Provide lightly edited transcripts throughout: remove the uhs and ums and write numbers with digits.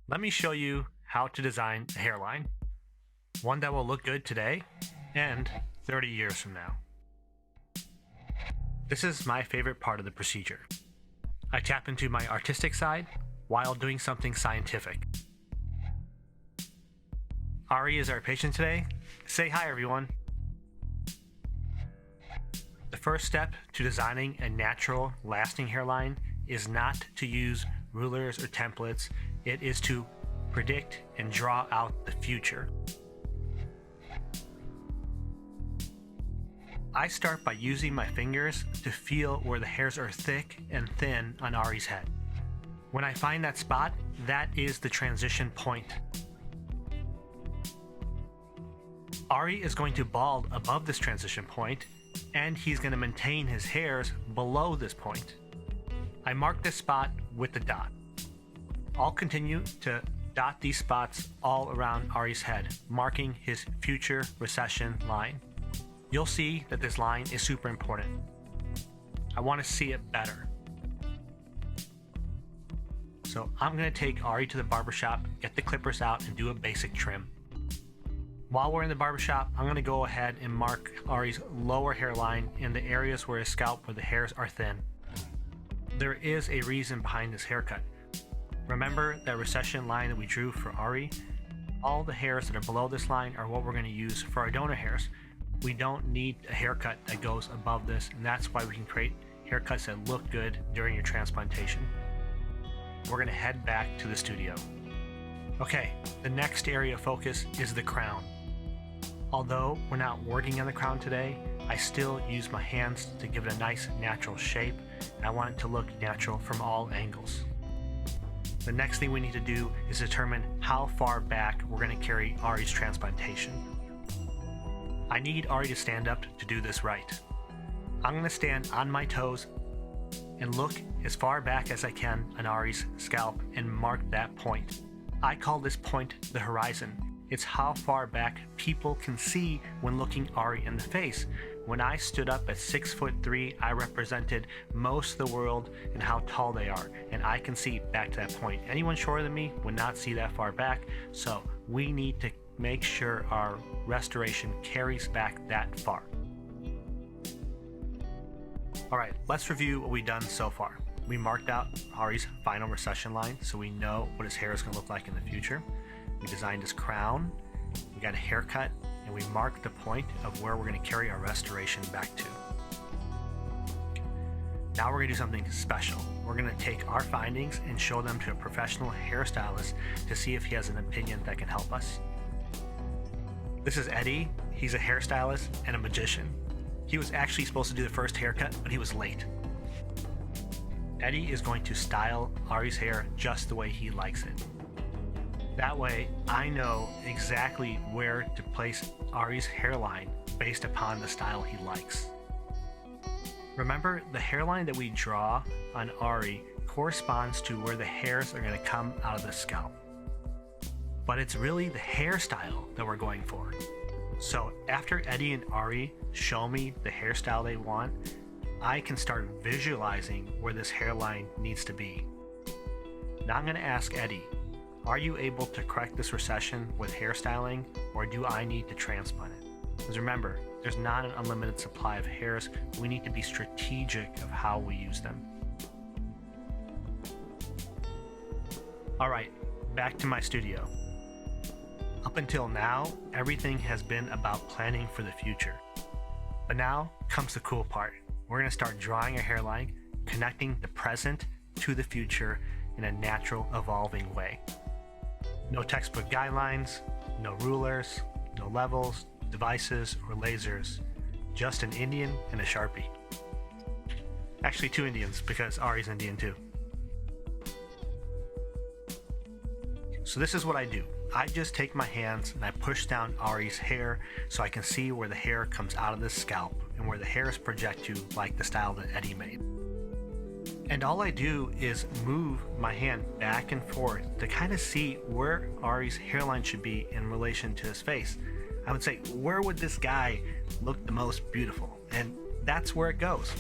Let me show you how to design a hairline, one that will look good today and 30 years from now. This is my favorite part of the procedure. I tap into my artistic side while doing something scientific. Ari is our patient today. Say hi, everyone. The first step to designing a natural, lasting hairline is not to use rulers or templates. It is to predict and draw out the future. I start by using my fingers to feel where the hairs are thick and thin on Ari's head. When I find that spot, that is the transition point. Ari is going to bald above this transition point, and he's going to maintain his hairs below this point. I mark this spot with the dot. I'll continue to dot these spots all around Ari's head, marking his future recession line. You'll see that this line is super important. I want to see it better. So I'm going to take Ari to the barbershop, get the clippers out, and do a basic trim. While we're in the barbershop, I'm going to go ahead and mark Ari's lower hairline in the areas where his scalp, where the hairs are thin. There is a reason behind this haircut. Remember that recession line that we drew for Ari? All the hairs that are below this line are what we're going to use for our donor hairs. We don't need a haircut that goes above this, and that's why we can create haircuts that look good during your transplantation. We're going to head back to the studio. Okay, the next area of focus is the crown. Although we're not working on the crown today, I still use my hands to give it a nice natural shape, and I want it to look natural from all angles. The next thing we need to do is determine how far back we're going to carry Ari's transplantation. I need Ari to stand up to do this right. I'm going to stand on my toes and look as far back as I can on Ari's scalp and mark that point. I call this point the horizon. It's how far back people can see when looking Ari in the face. When I stood up at 6'3", I represented most of the world and how tall they are, and I can see back to that point. Anyone shorter than me would not see that far back, so we need to make sure our restoration carries back that far. All right, let's review what we've done so far. We marked out Ari's final recession line, so we know what his hair is going to look like in the future. We designed his crown, we got a haircut, and we marked the point of where we're going to carry our restoration back to. Now we're going to do something special. We're going to take our findings and show them to a professional hairstylist to see if he has an opinion that can help us. This is Eddie. He's a hairstylist and a magician. He was actually supposed to do the first haircut, but he was late. Eddie is going to style Ari's hair just the way he likes it. That way, I know exactly where to place Ari's hairline based upon the style he likes. Remember, the hairline that we draw on Ari corresponds to where the hairs are going to come out of the scalp. But it's really the hairstyle that we're going for. So after Eddie and Ari show me the hairstyle they want, I can start visualizing where this hairline needs to be. Now I'm going to ask Eddie, are you able to correct this recession with hairstyling, or do I need to transplant it? Because remember, there's not an unlimited supply of hairs. We need to be strategic of how we use them. All right, back to my studio. Up until now, everything has been about planning for the future. But now comes the cool part. We're going to start drawing a hairline, connecting the present to the future in a natural, evolving way. No textbook guidelines, no rulers, no levels, devices, or lasers. Just an Indian and a Sharpie. Actually, two Indians, because Ari's Indian too. So this is what I do. I just take my hands and I push down Ari's hair so I can see where the hair comes out of the scalp and where the hairs project to, like the style that Eddie made. And all I do is move my hand back and forth to kind of see where Ari's hairline should be in relation to his face. I would say, where would this guy look the most beautiful? And that's where it goes.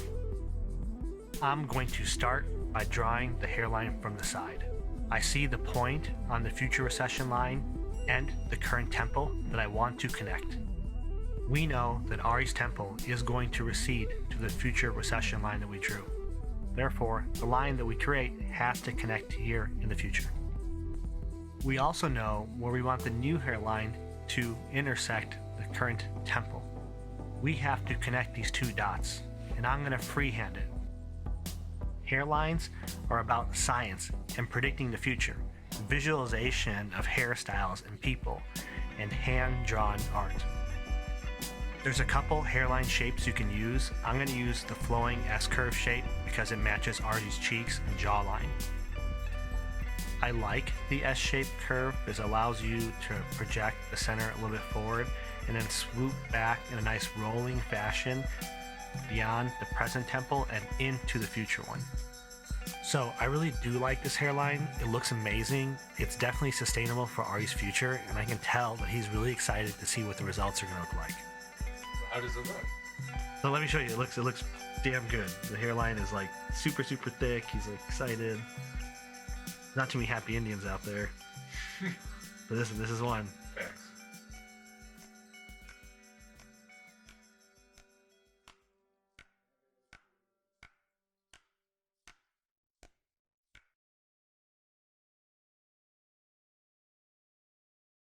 I'm going to start by drawing the hairline from the side. I see the point on the future recession line and the current temple that I want to connect. We know that Ari's temple is going to recede to the future recession line that we drew. Therefore, the line that we create has to connect here in the future. We also know where we want the new hairline to intersect the current temple. We have to connect these two dots, and I'm going to freehand it. Hairlines are about science and predicting the future, visualization of hairstyles and people, and hand-drawn art. There's a couple hairline shapes you can use. I'm going to use the flowing S-curve shape because it matches Ari's cheeks and jawline. I like the S-shaped curve because it allows you to project the center a little bit forward and then swoop back in a nice rolling fashion beyond the present temple and into the future one. So I really do like this hairline. It looks amazing. It's definitely sustainable for Ari's future, and I can tell that he's really excited to see what the results are going to look like. How does it look? So let me show you. It looks damn good. The hairline is like super thick. He's like excited. Not too many happy Indians out there, but this is one.